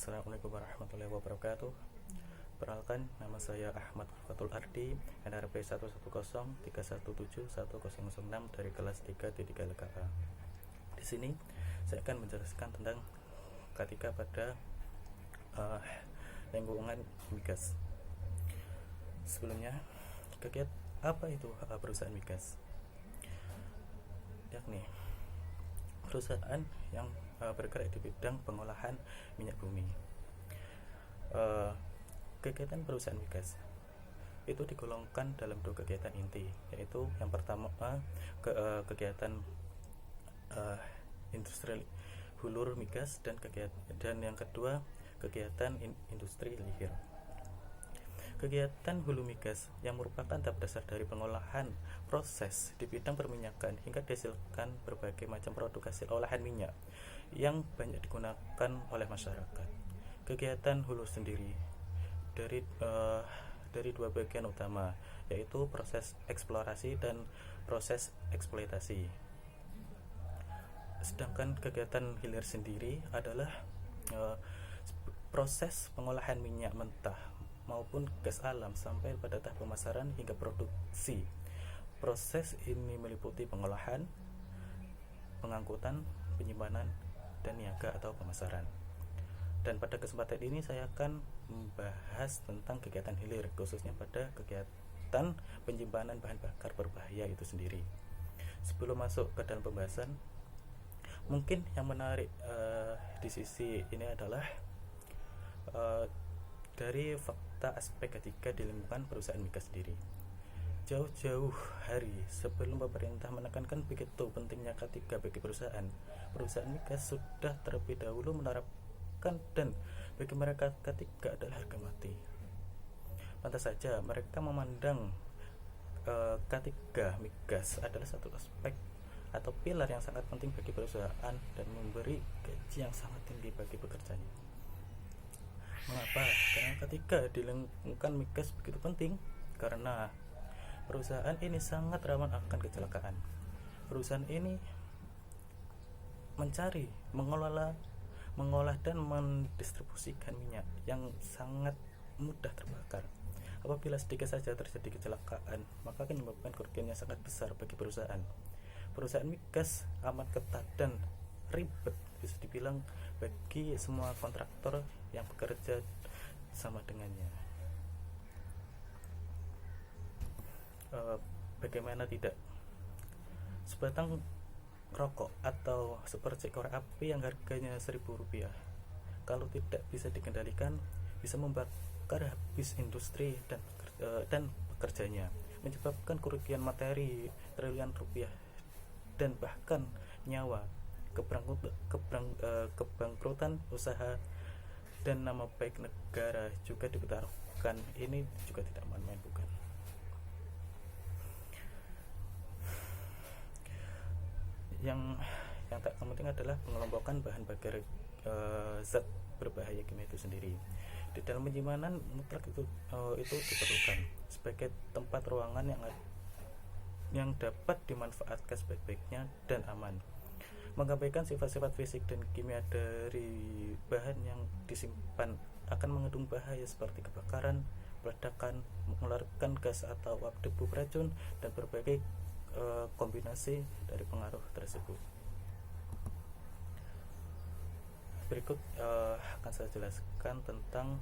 Assalamualaikum warahmatullahi wabarakatuh. Perkenalkan, nama saya Ahmad Fatul Ardi, NRP 11031710106 dari kelas 3.3 LKA. Di sini saya akan menjelaskan tentang ketika pada lingkungan migas. Sebelumnya, apa itu perusahaan migas? Yakni perusahaan yang bergerak di bidang pengolahan minyak bumi. Kegiatan perusahaan migas itu digolongkan dalam dua kegiatan inti, yaitu yang pertama kegiatan industri hulur migas dan yang kedua kegiatan industri hilir. Kegiatan hulu migas yang merupakan tahap dasar dari pengolahan proses di bidang perminyakan hingga dihasilkan berbagai macam produk hasil olahan minyak yang banyak digunakan oleh masyarakat. Kegiatan hulu sendiri dari dua bagian utama, yaitu proses eksplorasi dan proses eksploitasi. Sedangkan kegiatan hilir sendiri adalah proses pengolahan minyak mentah maupun gas alam sampai pada tahap pemasaran hingga produksi. Proses ini meliputi pengolahan, pengangkutan, penyimpanan, dan niaga atau pemasaran. Dan pada kesempatan ini saya akan membahas tentang kegiatan hilir, khususnya pada kegiatan penyimpanan bahan bakar berbahaya itu sendiri. Sebelum masuk ke dalam pembahasan, mungkin yang menarik di sisi ini adalah dari fakta aspek ketiga di lingkungan perusahaan migas sendiri. Jauh-jauh hari sebelum pemerintah menekankan begitu pentingnya ketiga bagi perusahaan migas sudah terlebih dahulu menerapkan, dan bagi mereka ketiga adalah harga mati. Pantas saja mereka memandang ketiga migas adalah satu aspek atau pilar yang sangat penting bagi perusahaan dan memberi gaji yang sangat tinggi bagi pekerjanya. Mengapa? Karena ketika di lingkungan migas begitu penting, karena perusahaan ini sangat rawan akan kecelakaan. Perusahaan ini mencari, mengolah dan mendistribusikan minyak yang sangat mudah terbakar. Apabila sedikit saja terjadi kecelakaan, maka akan menyebabkan kerugian yang sangat besar bagi perusahaan. Perusahaan migas amat ketat dan ribet, bisa dibilang, bagi semua kontraktor yang bekerja sama dengannya. Bagaimana tidak, sebatang rokok atau seperti korek api yang harganya Rp1.000 kalau tidak bisa dikendalikan bisa membakar habis industri dan pekerjanya, menyebabkan kerugian materi triliunan rupiah dan bahkan nyawa, kebangkrutan usaha dan nama baik negara juga ditaruhkan. Ini juga tidak main-main, bukan? Yang tak penting adalah pengelompokan bahan bakar zat berbahaya kimia itu sendiri. Di dalam penyimpanan mutlak itu diperlukan sebagai tempat ruangan yang dapat dimanfaatkan sebaik-baiknya dan aman. Mengabaikan sifat-sifat fisik dan kimia dari bahan yang disimpan akan mengandung bahaya seperti kebakaran, peledakan, mengeluarkan gas atau uap debu beracun, dan berbagai kombinasi dari pengaruh tersebut. Berikut akan saya jelaskan tentang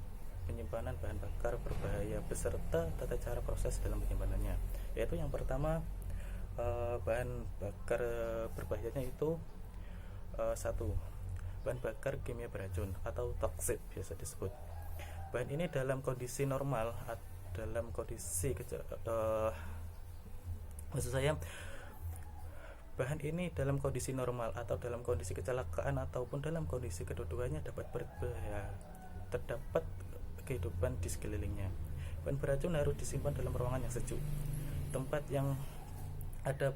penyimpanan bahan bakar berbahaya beserta tata cara proses dalam penyimpanannya. Yaitu yang pertama, bahan bakar berbahayanya itu satu, bahan bakar kimia beracun atau toksik biasa disebut. Bahan ini dalam kondisi normal, bahan ini dalam kondisi normal atau dalam kondisi kecelakaan ataupun dalam kondisi kedua-duanya dapat berbahaya terdapat kehidupan di sekelilingnya. Bahan beracun harus disimpan dalam ruangan yang sejuk, tempat yang ada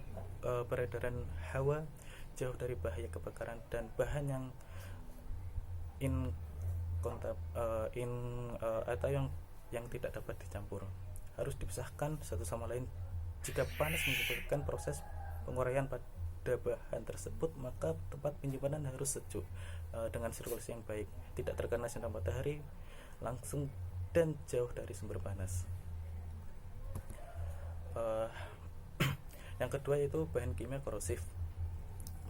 peredaran hawa, jauh dari bahaya kebakaran, dan bahan yang tidak dapat dicampur harus dipisahkan satu sama lain jika panas menyebabkan proses penguraian pada ada bahan tersebut, maka tempat penyimpanan harus sejuk dengan sirkulasi yang baik, tidak terkena sinar matahari langsung dan jauh dari sumber panas. Yang kedua yaitu bahan kimia korosif.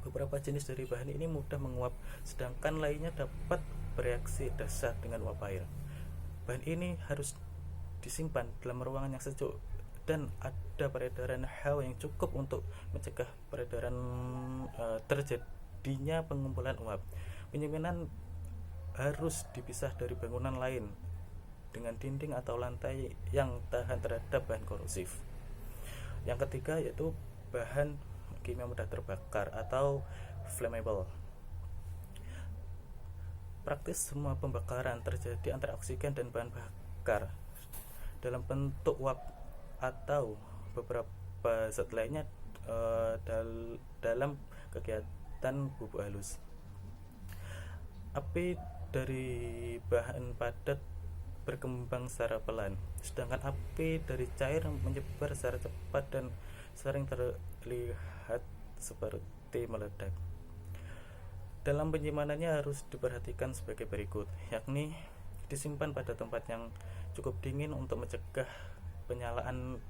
Beberapa jenis dari bahan ini mudah menguap, sedangkan lainnya dapat bereaksi dahsyat dengan uap air. Bahan ini harus disimpan dalam ruangan yang sejuk dan ada peredaran hawa yang cukup untuk mencegah peredaran terjadinya pengumpulan uap. Penyimpanan harus dipisah dari bangunan lain dengan dinding atau lantai yang tahan terhadap bahan korosif. Yang ketiga yaitu bahan kimia mudah terbakar atau flammable. Praktis semua pembakaran terjadi antara oksigen dan bahan bakar dalam bentuk uap atau beberapa zat lainnya dalam kegiatan bubuk halus. Api dari bahan padat berkembang secara pelan, sedangkan api dari cair menyebar secara cepat dan sering terlihat seperti meledak. Dalam penyimpanannya harus diperhatikan sebagai berikut, yakni disimpan pada tempat yang cukup dingin untuk mencegah penyalaan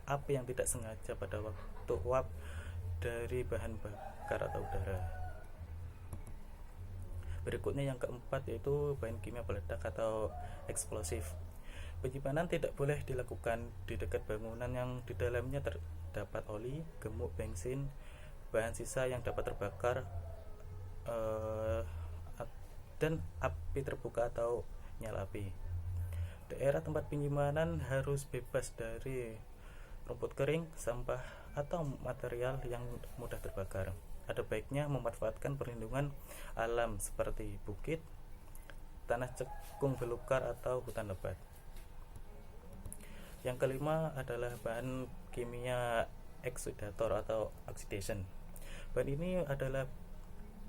api yang tidak sengaja pada waktu uap dari bahan bakar atau udara. Berikutnya yang keempat yaitu bahan kimia peledak atau eksplosif. Penyimpanan tidak boleh dilakukan di dekat bangunan yang di dalamnya terdapat oli, gemuk, bensin, bahan sisa yang dapat terbakar, dan api terbuka atau nyala api. Daerah tempat penyimpanan harus bebas dari rumput kering, sampah, atau material yang mudah terbakar. Ada baiknya memanfaatkan perlindungan alam seperti bukit, tanah cekung belukar, atau hutan lebat. Yang kelima adalah bahan kimia oksidator atau oxidation. Bahan ini adalah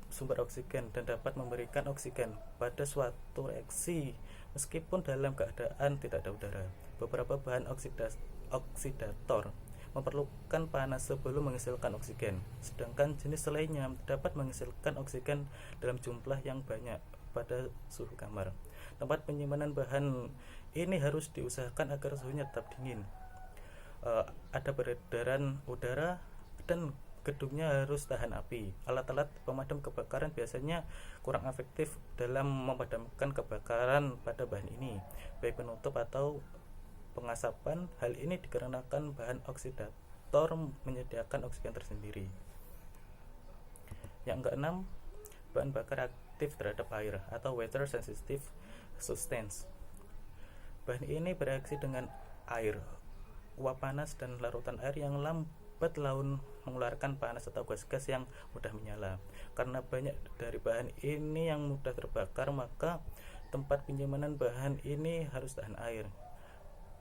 sumber oksigen dan dapat memberikan oksigen pada suatu reaksi meskipun dalam keadaan tidak ada udara. Beberapa bahan oksidator memerlukan panas sebelum menghasilkan oksigen, sedangkan jenis lainnya dapat menghasilkan oksigen dalam jumlah yang banyak pada suhu kamar. Tempat penyimpanan bahan ini harus diusahakan agar suhunya tetap dingin, ada peredaran udara, dan gedungnya harus tahan api. Alat-alat pemadam kebakaran biasanya kurang efektif dalam memadamkan kebakaran pada bahan ini, baik penutup atau pengasapan. Hal ini dikarenakan bahan oksidator menyediakan oksigen tersendiri. Yang keenam, bahan bakar aktif terhadap air atau water sensitive substance. Bahan ini bereaksi dengan air, uap panas, dan larutan air yang lambat laun mengeluarkan panas atau gas-gas yang mudah menyala. Karena banyak dari bahan ini yang mudah terbakar, maka tempat penyimpanan bahan ini harus tahan air,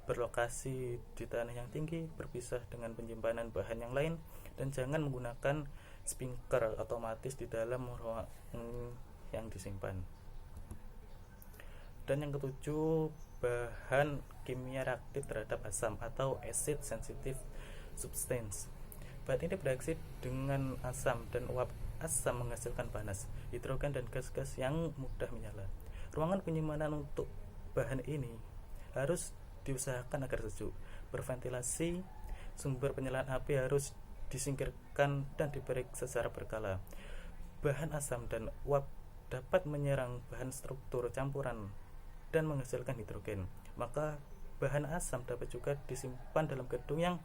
berlokasi di tanah yang tinggi, berpisah dengan penyimpanan bahan yang lain, dan jangan menggunakan sprinkler otomatis di dalam ruang yang disimpan. Dan yang ketujuh, bahan kimia reaktif terhadap asam atau acid sensitive substance. Bahan ini bereaksi dengan asam dan uap asam menghasilkan panas, hidrogen, dan gas-gas yang mudah menyala. Ruangan penyimpanan untuk bahan ini harus diusahakan agar sejuk, berventilasi, sumber penyalaan api harus disingkirkan dan diperiksa secara berkala. Bahan asam dan uap dapat menyerang bahan struktur campuran dan menghasilkan hidrogen. Maka bahan asam dapat juga disimpan dalam gedung yang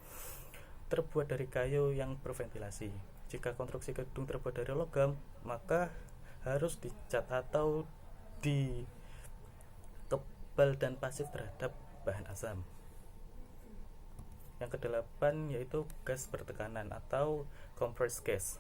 terbuat dari kayu yang berventilasi. Jika konstruksi gedung terbuat dari logam, maka harus dicat atau dikebal dan pasif terhadap bahan asam. Yang kedelapan yaitu gas bertekanan atau compressed gas.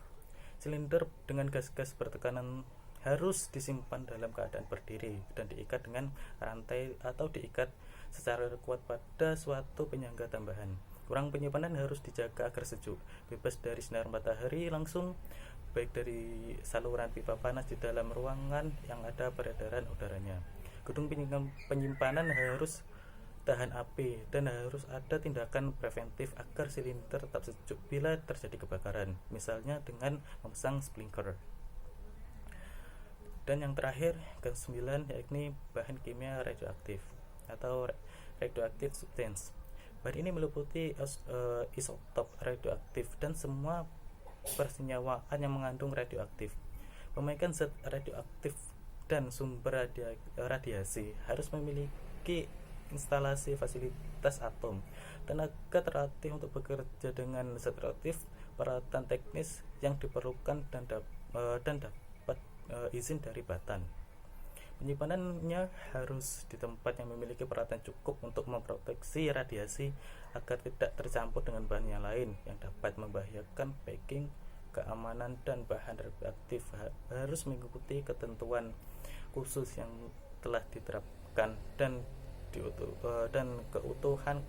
Silinder dengan gas-gas bertekanan harus disimpan dalam keadaan berdiri dan diikat dengan rantai atau diikat secara kuat pada suatu penyangga tambahan. Ruang penyimpanan harus dijaga agar sejuk, bebas dari sinar matahari langsung, baik dari saluran pipa panas di dalam ruangan yang ada peredaran udaranya. Gedung penyimpanan harus tahan api, dan harus ada tindakan preventif agar silinder tetap sejuk bila terjadi kebakaran, misalnya dengan memasang sprinkler. Dan yang terakhir, ke-9, yakni bahan kimia radioaktif atau radioactive substance. Bahan ini meliputi isotop radioaktif dan semua persenyawaan yang mengandung radioaktif. Pemegang zat radioaktif dan sumber radiasi harus memiliki instalasi fasilitas atom, tenaga terlatih untuk bekerja dengan zat radioaktif, peralatan teknis yang diperlukan, dan dapat izin dari Batan. Penyimpanannya harus di tempat yang memiliki peralatan cukup untuk memproteksi radiasi agar tidak tercampur dengan bahan yang lain yang dapat membahayakan packing. Keamanan dan bahan radioaktif harus mengikuti ketentuan khusus yang telah diterapkan, dan keutuhan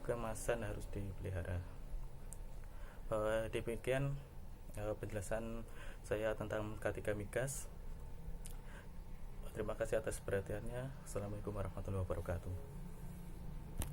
kemasan harus dipelihara. Demikian penjelasan saya tentang K3 Migas. Terima kasih atas perhatiannya. Assalamualaikum warahmatullahi wabarakatuh.